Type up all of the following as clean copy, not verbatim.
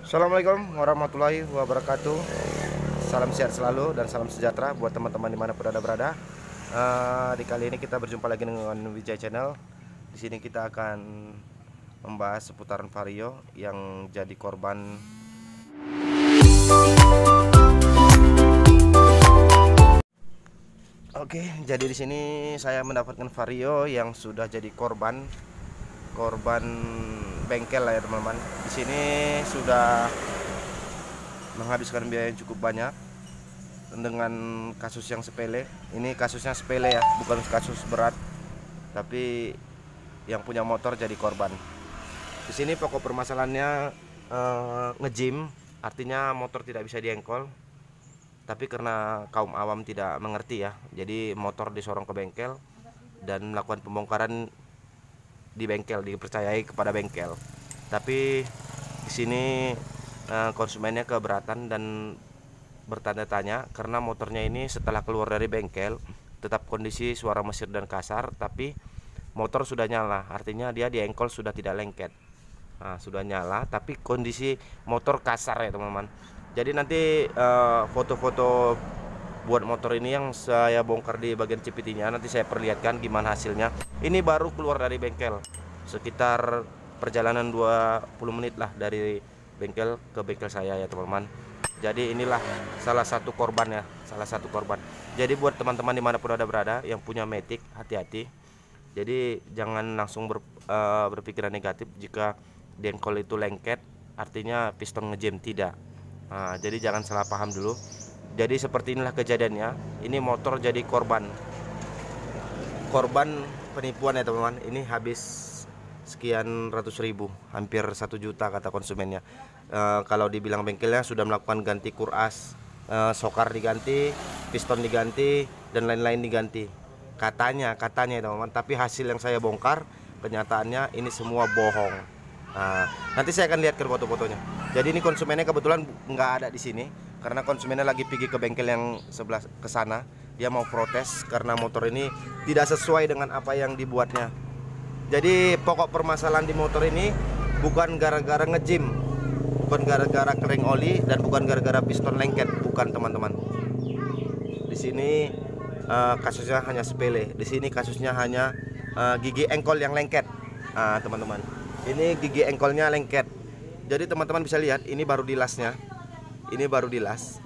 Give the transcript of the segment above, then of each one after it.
Assalamualaikum warahmatullahi wabarakatuh. Salam sehat selalu dan salam sejahtera buat teman-teman dimanapun Anda berada. Di kali ini kita berjumpa lagi dengan Wijay Channel. Di sini kita akan membahas seputaran Vario yang jadi korban. Oke, jadi di sini saya mendapatkan Vario yang sudah jadi korban bengkel lah ya teman-teman. Di sini sudah menghabiskan biaya yang cukup banyak dengan kasus yang sepele. Ini kasusnya sepele ya, bukan kasus berat, tapi yang punya motor jadi korban. Di sini pokok permasalahannya nge-gym, artinya motor tidak bisa diengkol. Tapi karena kaum awam tidak mengerti ya, jadi motor disorong ke bengkel dan melakukan pembongkaran di bengkel, dipercayai kepada bengkel. Tapi di sini konsumennya keberatan dan bertanda tanya karena motornya ini setelah keluar dari bengkel tetap kondisi suara mesin dan kasar, tapi motor sudah nyala, artinya dia diengkol sudah tidak lengket. Sudah nyala tapi kondisi motor kasar ya teman-teman. Jadi nanti foto-foto buat motor ini yang saya bongkar di bagian CVT-nya nanti saya perlihatkan gimana hasilnya. Ini baru keluar dari bengkel, sekitar perjalanan 20 menit lah dari bengkel ke bengkel saya ya teman-teman. Jadi inilah salah satu korban ya, salah satu korban. Jadi buat teman-teman dimanapun Anda berada yang punya Matic, hati-hati. Jadi jangan langsung berpikiran negatif jika dengkol itu lengket artinya piston ngejam, tidak. Jadi jangan salah paham dulu. Jadi seperti inilah kejadiannya. Ini motor jadi korban penipuan ya teman-teman. Ini habis sekian ratus ribu, hampir 1 juta kata konsumennya. Kalau dibilang bengkelnya sudah melakukan ganti kuras, sokar diganti, piston diganti, dan lain-lain diganti. Katanya ya teman-teman. Tapi hasil yang saya bongkar, kenyataannya ini semua bohong. Nanti saya akan lihatkan foto-fotonya. Jadi ini konsumennya kebetulan nggak ada di sini karena konsumennya lagi pergi ke bengkel yang sebelah ke sana. Dia mau protes karena motor ini tidak sesuai dengan apa yang dibuatnya. Jadi pokok permasalahan di motor ini bukan gara-gara nge-gym, bukan gara-gara kering oli, dan bukan gara-gara piston lengket, bukan teman-teman. Di sini kasusnya hanya sepele. Di sini kasusnya hanya gigi engkol yang lengket, teman-teman. Ini gigi engkolnya lengket. Jadi teman-teman bisa lihat ini baru dilasnya. Ini baru dilas.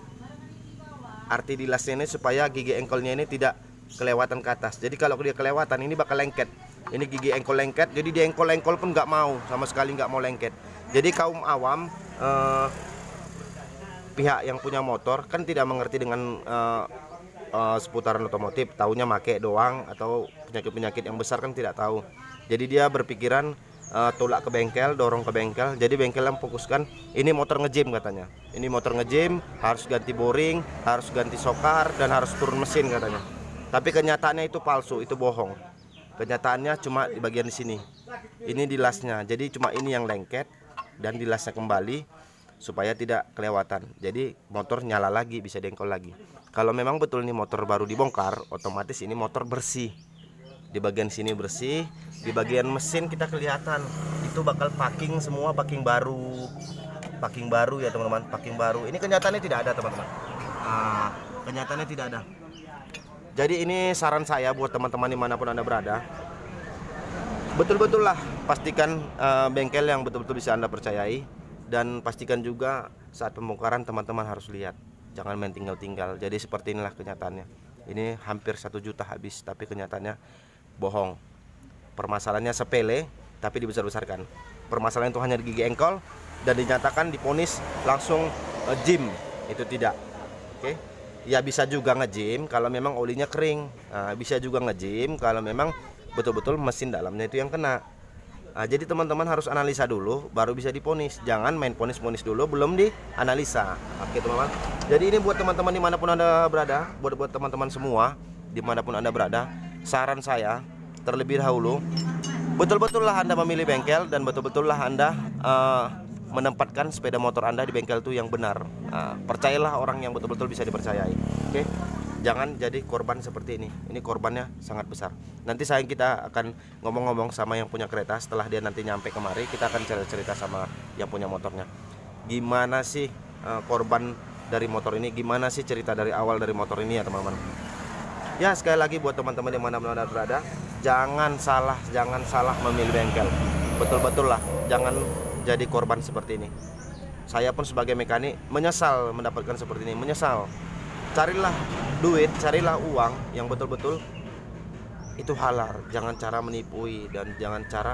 Arti dilasnya ini supaya gigi engkolnya ini tidak kelewatan ke atas. Jadi kalau dia kelewatan ini bakal lengket. Ini gigi engkol lengket. Jadi di engkol pun nggak mau, sama sekali nggak mau lengket. Jadi kaum awam, pihak yang punya motor kan tidak mengerti dengan seputaran otomotif. Taunya make doang atau penyakit-penyakit yang besar kan tidak tahu. Jadi dia berpikiran tolak ke bengkel, dorong ke bengkel. Jadi bengkel yang fokuskan ini motor nge-gym katanya. Ini motor nge-gym, harus ganti boring, harus ganti sokar, dan harus turun mesin katanya. Tapi kenyataannya itu palsu, itu bohong. Kenyataannya cuma di bagian di sini. Ini dilasnya. Jadi cuma ini yang lengket dan dilasnya kembali supaya tidak kelewatan. Jadi motor nyala lagi, bisa dengkol lagi. Kalau memang betul ini motor baru dibongkar, otomatis ini motor bersih. Di bagian sini bersih, di bagian mesin kita kelihatan itu bakal packing semua, packing baru ya teman-teman, packing baru. Ini kenyataannya tidak ada teman-teman. Kenyataannya tidak ada. Jadi ini saran saya buat teman-teman dimanapun Anda berada, betul-betul lah pastikan bengkel yang betul-betul bisa Anda percayai, dan pastikan juga saat pembongkaran teman-teman harus lihat, jangan main tinggal-tinggal. Jadi seperti inilah kenyataannya. Ini hampir 1 juta habis, tapi kenyataannya bohong. Permasalahannya sepele tapi dibesar-besarkan. Permasalahan itu hanya di gigi engkol dan dinyatakan diponis langsung gym. Itu tidak. Oke. Ya bisa juga nge-gym kalau memang olinya kering. Bisa juga nge-gym kalau memang betul-betul mesin dalamnya itu yang kena. Jadi teman-teman harus analisa dulu baru bisa diponis. Jangan main ponis-ponis dulu belum dianalisa. Oke teman-teman. Jadi ini buat teman-teman dimanapun Anda berada, buat teman-teman semua dimanapun Anda berada, saran saya terlebih dahulu betul-betul lah Anda memilih bengkel dan betul-betul lah Anda menempatkan sepeda motor Anda di bengkel itu yang benar. Percayalah orang yang betul-betul bisa dipercayai. Oke. Jangan jadi korban seperti ini. Ini korbannya sangat besar. Nanti kita akan ngomong-ngomong sama yang punya kereta. Setelah dia nanti nyampe kemari, kita akan cerita sama yang punya motornya. gimana sih korban dari motor ini, gimana sih cerita dari awal dari motor ini ya teman-teman. Ya sekali lagi buat teman-teman yang mana-mana berada, jangan salah memilih bengkel. Betul-betul lah, jangan jadi korban seperti ini. Saya pun sebagai mekanik menyesal mendapatkan seperti ini, menyesal. Carilah duit, carilah uang yang betul-betul itu halal, jangan cara menipui dan jangan cara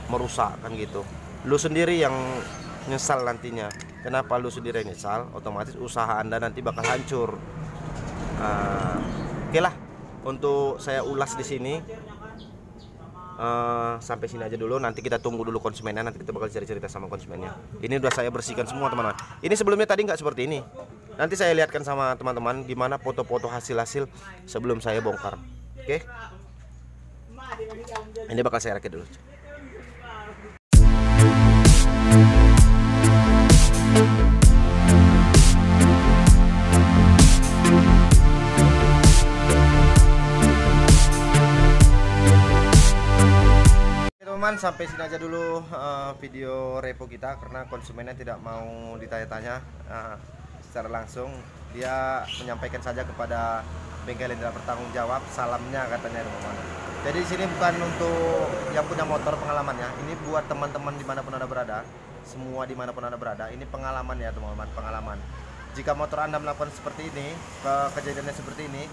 merusak kan gitu. Lu sendiri yang nyesal nantinya. Kenapa lu sendiri yang nyesal? Otomatis usaha Anda nanti bakal hancur. Oke lah, untuk saya ulas di sini sampai sini aja dulu. Nanti kita tunggu dulu konsumennya, nanti kita bakal cerita sama konsumennya. Ini udah saya bersihkan semua teman-teman. Ini sebelumnya tadi nggak seperti ini. Nanti saya lihatkan sama teman-teman gimana foto-foto hasil sebelum saya bongkar. Oke. Ini bakal saya rakit dulu. Teman, sampai sini aja dulu video repo kita, karena konsumennya tidak mau ditanya-tanya secara langsung. Dia menyampaikan saja kepada bengkel yang tidak bertanggung jawab, salamnya katanya teman-teman. Jadi di sini bukan untuk yang punya motor pengalamannya, ini buat teman-teman dimanapun Anda berada, semua dimanapun Anda berada. Ini pengalaman ya teman-teman, pengalaman. Jika motor Anda melakukan seperti ini, kejadiannya seperti ini,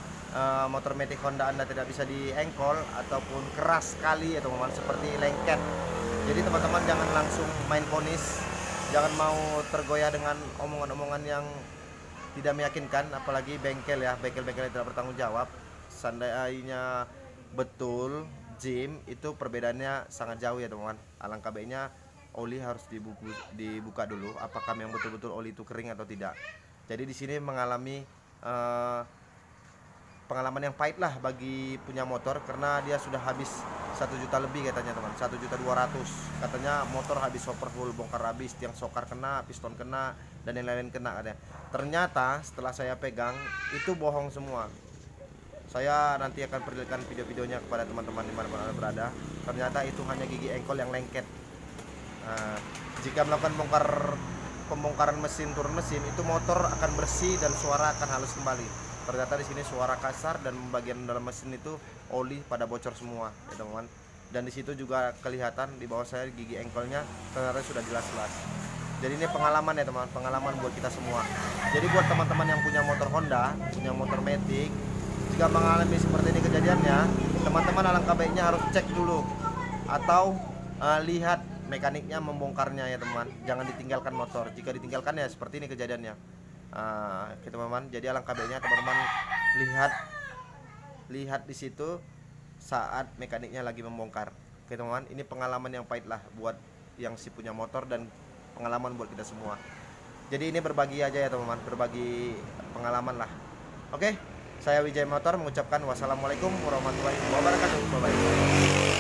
motor Matic Honda Anda tidak bisa diengkol ataupun keras sekali ya teman-teman, seperti lengket. Jadi teman-teman jangan langsung main ponis, jangan mau tergoyah dengan omongan-omongan yang tidak meyakinkan, apalagi bengkel ya, bengkel-bengkel yang tidak bertanggung jawab. Seandainya betul Jim, itu perbedaannya sangat jauh ya teman-teman. Alangkah baiknya oli harus dibuka dulu, apakah yang betul-betul oli itu kering atau tidak. Jadi di sini mengalami pengalaman yang pahit lah bagi punya motor, karena dia sudah habis 1 juta lebih katanya teman, 1.200.000 katanya. Motor habis overhaul, bongkar habis, tiang sokar kena, piston kena, dan yang lain-lain kena katanya. Ternyata setelah saya pegang itu bohong semua. Saya nanti akan perlihatkan video-videonya kepada teman-teman dimanapun Anda berada. Ternyata itu hanya gigi engkol yang lengket. Jika melakukan pembongkaran mesin, turun mesin, itu motor akan bersih dan suara akan halus kembali. Ternyata di sini suara kasar dan bagian dalam mesin itu oli pada bocor semua ya teman-teman. Dan di situ juga kelihatan di bawah saya gigi engkolnya ternyata sudah jelas-jelas. Jadi ini pengalaman ya teman, pengalaman buat kita semua. Jadi buat teman-teman yang punya motor Honda, punya motor Matic, jika mengalami seperti ini kejadiannya, teman-teman alangkah baiknya harus cek dulu atau lihat mekaniknya membongkarnya ya teman. Jangan ditinggalkan motor. Jika ditinggalkan ya seperti ini kejadiannya. Teman-teman, jadi alangkah baiknya teman-teman lihat di situ saat mekaniknya lagi membongkar. Oke teman-teman, ini pengalaman yang pahit lah buat yang si punya motor dan pengalaman buat kita semua. Jadi ini berbagi aja ya teman-teman, berbagi pengalaman lah. Oke, saya Wijaya Motor mengucapkan wassalamualaikum warahmatullahi wabarakatuh. Bye bye.